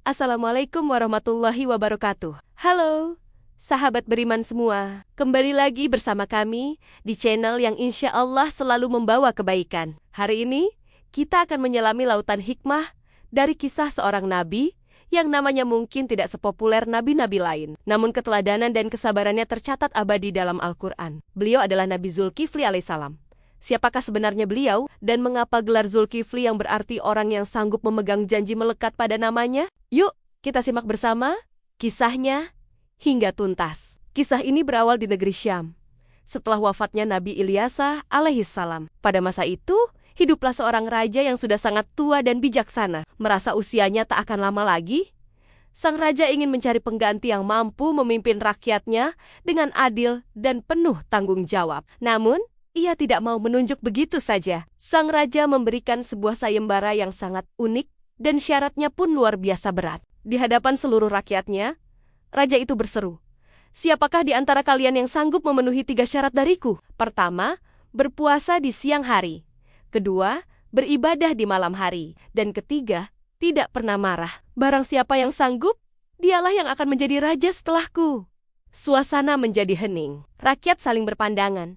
Assalamualaikum warahmatullahi wabarakatuh. Halo, sahabat beriman semua. Kembali lagi bersama kami di channel yang insya Allah selalu membawa kebaikan. Hari ini, kita akan menyelami lautan hikmah dari kisah seorang nabi yang namanya mungkin tidak sepopuler nabi-nabi lain. Namun keteladanan dan kesabarannya tercatat abadi dalam Al-Quran. Beliau adalah Nabi Zulkifli alaihissalam. Siapakah sebenarnya beliau, dan mengapa gelar Zulkifli yang berarti orang yang sanggup memegang janji melekat pada namanya? Yuk, kita simak bersama kisahnya hingga tuntas. Kisah ini berawal di negeri Syam. Setelah wafatnya Nabi Ilyasa alaihissalam. Pada masa itu, hiduplah seorang raja yang sudah sangat tua dan bijaksana. Merasa usianya tak akan lama lagi, sang raja ingin mencari pengganti yang mampu memimpin rakyatnya dengan adil dan penuh tanggung jawab. Namun, ia tidak mau menunjuk begitu saja. Sang raja memberikan sebuah sayembara yang sangat unik dan syaratnya pun luar biasa berat. Di hadapan seluruh rakyatnya, raja itu berseru, "Siapakah di antara kalian yang sanggup memenuhi 3 syarat dariku? Pertama, berpuasa di siang hari. Kedua, beribadah di malam hari. Dan ketiga, tidak pernah marah. Barang siapa yang sanggup, dialah yang akan menjadi raja setelahku." Suasana menjadi hening. Rakyat saling berpandangan.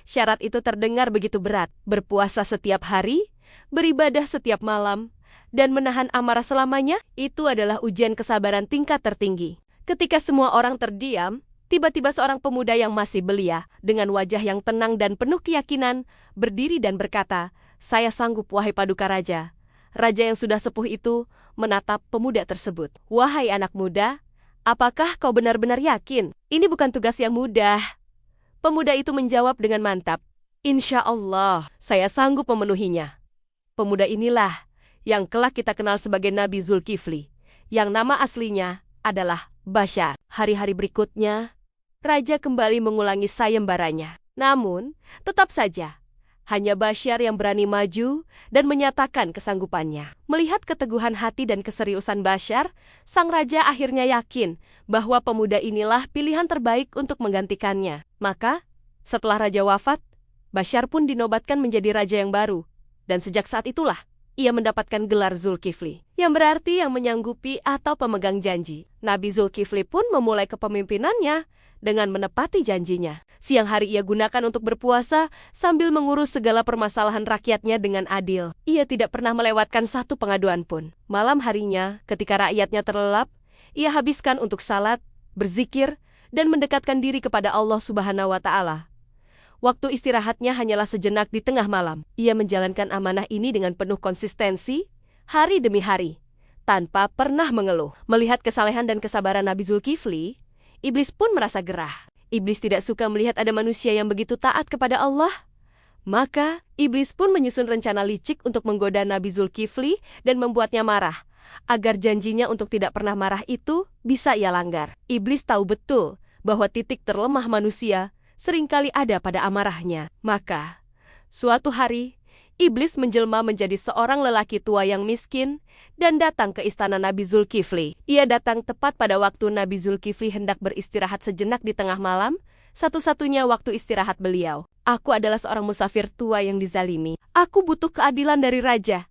Syarat itu terdengar begitu berat. Berpuasa setiap hari, beribadah setiap malam, dan menahan amarah selamanya, itu adalah ujian kesabaran tingkat tertinggi. Ketika semua orang terdiam, tiba-tiba seorang pemuda yang masih belia, dengan wajah yang tenang dan penuh keyakinan, berdiri dan berkata, "Saya sanggup, wahai paduka raja." Raja yang sudah sepuh itu menatap pemuda tersebut. "Wahai anak muda, apakah kau benar-benar yakin? Ini bukan tugas yang mudah." Pemuda itu menjawab dengan mantap, "Insya Allah, saya sanggup memenuhinya." Pemuda inilah yang kelak kita kenal sebagai Nabi Zulkifli, yang nama aslinya adalah Bashar. Hari-hari berikutnya, raja kembali mengulangi sayembaranya. Namun, tetap saja, hanya Bashar yang berani maju dan menyatakan kesanggupannya. Melihat keteguhan hati dan keseriusan Bashar, sang raja akhirnya yakin bahwa pemuda inilah pilihan terbaik untuk menggantikannya. Maka, setelah raja wafat, Bashar pun dinobatkan menjadi raja yang baru. Dan sejak saat itulah, ia mendapatkan gelar Zulkifli, yang berarti yang menyanggupi atau pemegang janji. Nabi Zulkifli pun memulai kepemimpinannya dengan menepati janjinya. Siang hari ia gunakan untuk berpuasa sambil mengurus segala permasalahan rakyatnya dengan adil. Ia tidak pernah melewatkan satu pengaduan pun. Malam harinya, ketika rakyatnya terlelap, ia habiskan untuk salat, berzikir, dan mendekatkan diri kepada Allah Subhanahu wa Ta'ala. Waktu istirahatnya hanyalah sejenak di tengah malam. Ia menjalankan amanah ini dengan penuh konsistensi, hari demi hari, tanpa pernah mengeluh. Melihat kesalehan dan kesabaran Nabi Zulkifli, iblis pun merasa gerah. Iblis tidak suka melihat ada manusia yang begitu taat kepada Allah. Maka, iblis pun menyusun rencana licik untuk menggoda Nabi Zulkifli dan membuatnya marah, agar janjinya untuk tidak pernah marah itu bisa ia langgar. Iblis tahu betul bahwa titik terlemah manusia seringkali ada pada amarahnya. Maka, suatu hari, iblis menjelma menjadi seorang lelaki tua yang miskin dan datang ke istana Nabi Zulkifli. Ia datang tepat pada waktu Nabi Zulkifli hendak beristirahat sejenak di tengah malam, satu-satunya waktu istirahat beliau. "Aku adalah seorang musafir tua yang dizalimi. Aku butuh keadilan dari raja,"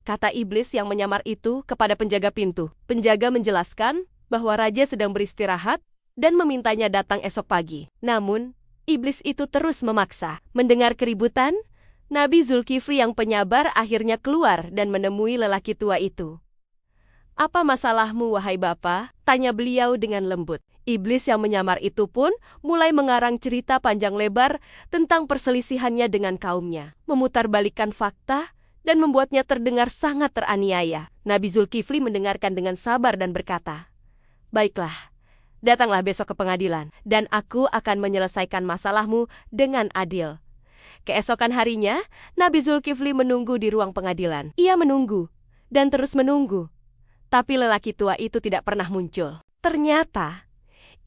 kata iblis yang menyamar itu kepada penjaga pintu. Penjaga menjelaskan bahwa raja sedang beristirahat dan memintanya datang esok pagi. Namun, iblis itu terus memaksa. Mendengar keributan, Nabi Zulkifli yang penyabar akhirnya keluar dan menemui lelaki tua itu. "Apa masalahmu, wahai bapa?" tanya beliau dengan lembut. Iblis yang menyamar itu pun mulai mengarang cerita panjang lebar tentang perselisihannya dengan kaumnya, memutarbalikkan fakta dan membuatnya terdengar sangat teraniaya. Nabi Zulkifli mendengarkan dengan sabar dan berkata, "Baiklah, datanglah besok ke pengadilan, dan aku akan menyelesaikan masalahmu dengan adil." Keesokan harinya, Nabi Zulkifli menunggu di ruang pengadilan. Ia menunggu, dan terus menunggu. Tapi lelaki tua itu tidak pernah muncul. Ternyata,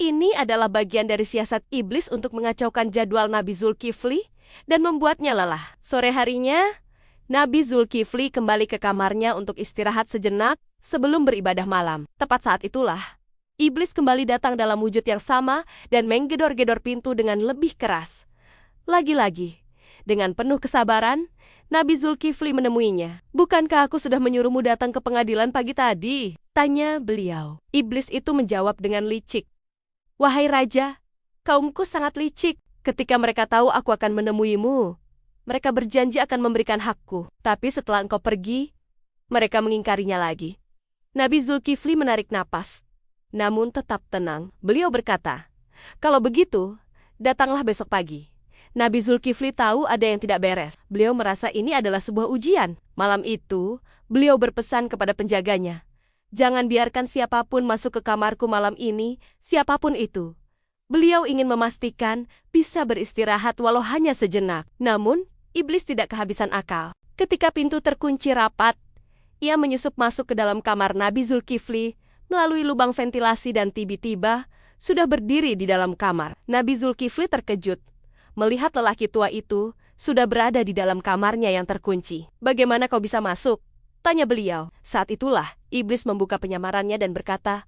ini adalah bagian dari siasat iblis untuk mengacaukan jadwal Nabi Zulkifli dan membuatnya lelah. Sore harinya, Nabi Zulkifli kembali ke kamarnya untuk istirahat sejenak sebelum beribadah malam. Tepat saat itulah, iblis kembali datang dalam wujud yang sama dan menggedor-gedor pintu dengan lebih keras. Lagi-lagi, dengan penuh kesabaran, Nabi Zulkifli menemuinya. "Bukankah aku sudah menyuruhmu datang ke pengadilan pagi tadi?" Tanya beliau. Iblis itu menjawab dengan licik. Wahai raja, kaumku sangat licik. Ketika mereka tahu aku akan menemuimu, mereka berjanji akan memberikan hakku. Tapi setelah engkau pergi, mereka mengingkarinya lagi. Nabi Zulkifli menarik napas, namun tetap tenang. Beliau berkata, kalau begitu, datanglah besok pagi. Nabi Zulkifli tahu ada yang tidak beres. Beliau merasa ini adalah sebuah ujian. Malam itu, beliau berpesan kepada penjaganya, jangan biarkan siapapun masuk ke kamarku malam ini, siapapun itu. Beliau ingin memastikan bisa beristirahat walau hanya sejenak. Namun, iblis tidak kehabisan akal. Ketika pintu terkunci rapat, ia menyusup masuk ke dalam kamar Nabi Zulkifli melalui lubang ventilasi dan tiba-tiba sudah berdiri di dalam kamar. Nabi Zulkifli terkejut melihat lelaki tua itu sudah berada di dalam kamarnya yang terkunci. Bagaimana kau bisa masuk? Tanya beliau. Saat itulah, iblis membuka penyamarannya dan berkata,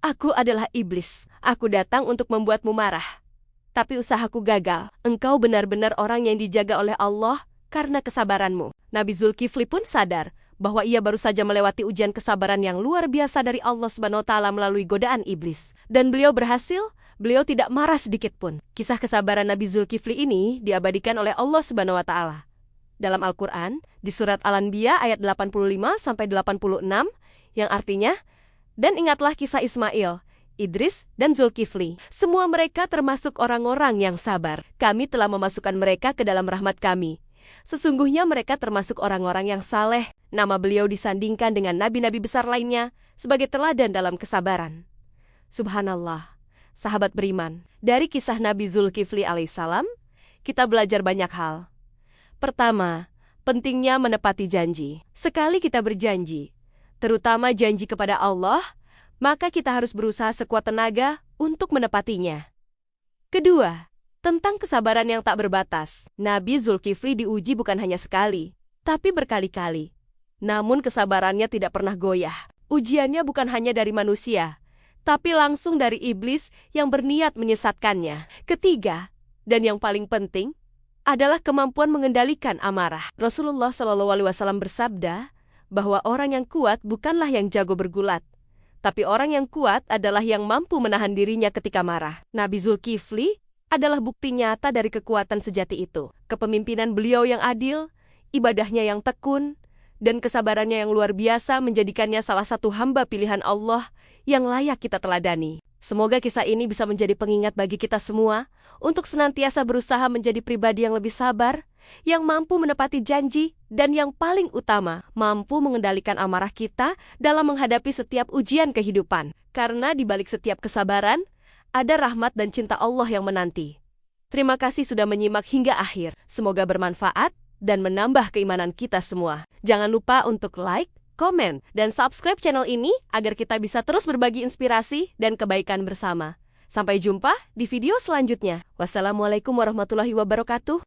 aku adalah iblis. Aku datang untuk membuatmu marah. Tapi usahaku gagal. Engkau benar-benar orang yang dijaga oleh Allah karena kesabaranmu. Nabi Zulkifli pun sadar bahwa ia baru saja melewati ujian kesabaran yang luar biasa dari Allah Subhanahu wa Ta'ala melalui godaan iblis. Dan beliau berhasil, beliau tidak marah sedikit pun. Kisah kesabaran Nabi Zulkifli ini diabadikan oleh Allah Subhanahu wa Ta'ala dalam Al-Quran, di surat Al-Anbiya ayat 85-86, yang artinya, dan ingatlah kisah Ismail, Idris, dan Zulkifli. Semua mereka termasuk orang-orang yang sabar. Kami telah memasukkan mereka ke dalam rahmat kami. Sesungguhnya mereka termasuk orang-orang yang saleh. Nama beliau disandingkan dengan nabi-nabi besar lainnya sebagai teladan dalam kesabaran. Subhanallah, sahabat beriman. Dari kisah Nabi Zulkifli alaihissalam, kita belajar banyak hal. Pertama, pentingnya menepati janji. Sekali kita berjanji, terutama janji kepada Allah, maka kita harus berusaha sekuat tenaga untuk menepatinya. Kedua, tentang kesabaran yang tak berbatas. Nabi Zulkifli diuji bukan hanya sekali, tapi berkali-kali. Namun kesabarannya tidak pernah goyah. Ujiannya bukan hanya dari manusia, tapi langsung dari iblis yang berniat menyesatkannya. Ketiga, dan yang paling penting, adalah kemampuan mengendalikan amarah. Rasulullah SAW bersabda bahwa orang yang kuat bukanlah yang jago bergulat, tapi orang yang kuat adalah yang mampu menahan dirinya ketika marah. Nabi Zulkifli adalah bukti nyata dari kekuatan sejati itu. Kepemimpinan beliau yang adil, ibadahnya yang tekun, dan kesabarannya yang luar biasa menjadikannya salah satu hamba pilihan Allah yang layak kita teladani. Semoga kisah ini bisa menjadi pengingat bagi kita semua untuk senantiasa berusaha menjadi pribadi yang lebih sabar, yang mampu menepati janji, dan yang paling utama, mampu mengendalikan amarah kita dalam menghadapi setiap ujian kehidupan. Karena di balik setiap kesabaran, ada rahmat dan cinta Allah yang menanti. Terima kasih sudah menyimak hingga akhir. Semoga bermanfaat dan menambah keimanan kita semua. Jangan lupa untuk like, komen, dan subscribe channel ini agar kita bisa terus berbagi inspirasi dan kebaikan bersama. Sampai jumpa di video selanjutnya. Wassalamualaikum warahmatullahi wabarakatuh.